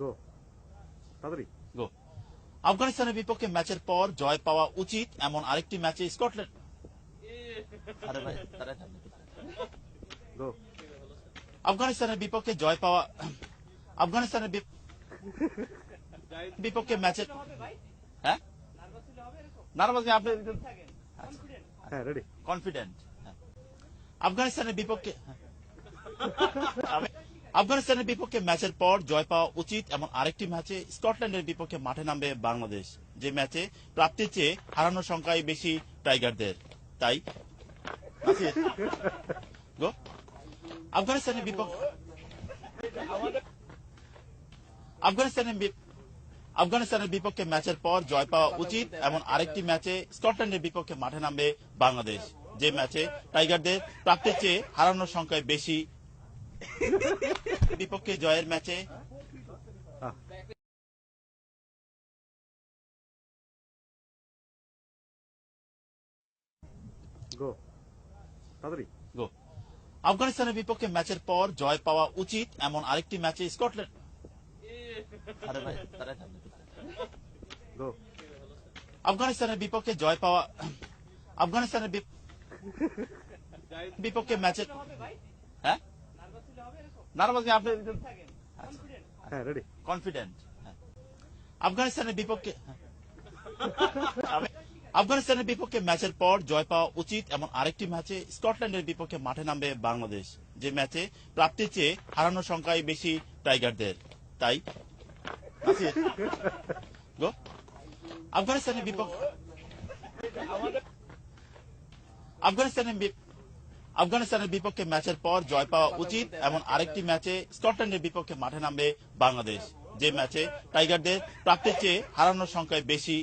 গো তাড়াতাড়ি গো আফগানিস্তানের বিপক্ষে ম্যাচের পর জয় পাওয়া উচিত এমন আরেকটি ম্যাচে স্কটল্যান্ড আরে ভাই তারা গো আফগানিস্তানের বিপক্ষে জয় পাওয়া আফগানিস্তানের বিপক্ষে ম্যাচের হ্যাঁ নার্ভাস আপনি হ্যাঁ রেডি কনফিডেন্ট আফগানিস্তানের বিপক্ষে আফগানিস্তানের বিপক্ষে ম্যাচের পর জয় পাওয়া উচিত এমন আরেকটি ম্যাচে স্কটল্যান্ডের বিপক্ষে মাঠে নামবে বাংলাদেশ, যে ম্যাচে প্রাপ্তির চেয়ে হারানোর সংখ্যাই বেশি টাইগারদের। তাই গো আফগানিস্তানের বিপক্ষে আফগানিস্তানের বিপক্ষে ম্যাচের পর জয় পাওয়া উচিত এমন আরেকটি ম্যাচে স্কটল্যান্ডের বিপক্ষে মাঠে নামবে বাংলাদেশ, যে ম্যাচে টাইগারদের প্রাপ্তির চেয়ে হারানোর সংখ্যায় বেশি। বিপক্ষে জয়ের ম্যাচে গো তাড়াতাড়ি গো আফগানিস্তানের বিপক্ষে ম্যাচের পর জয় পাওয়া উচিত এমন আরেকটি ম্যাচে স্কটল্যান্ড আরে ভাই তারা গো আফগানিস্তানের বিপক্ষে জয় পাওয়া আফগানিস্তানের বিপক্ষে ম্যাচের হ্যাঁ নার্ভাস আপনি হ্যাঁ রেডি কনফিডেন্ট আফগানিস্তানের বিপক্ষে আফগানিস্তানের বিপক্ষে ম্যাচের পর জয় পাওয়া উচিত এমন আরেকটি ম্যাচে স্কটল্যান্ডের বিপক্ষে মাঠে নামবে বাংলাদেশ, যে ম্যাচে প্রাপ্তির চেয়ে হারানোর সংখ্যাই বেশি টাইগারদের। তাই গো আফগানিস্তানের বিপক্ষে আফগানিস্তানের বিপক্ষে ম্যাচের পর জয় পাওয়া উচিত এমন আরেকটি ম্যাচে স্কটল্যান্ডের বিপক্ষে মাঠে নামবে বাংলাদেশ, যে ম্যাচে টাইগারদের প্রাপ্তির চেয়ে হারানোর সংখ্যায় বেশি।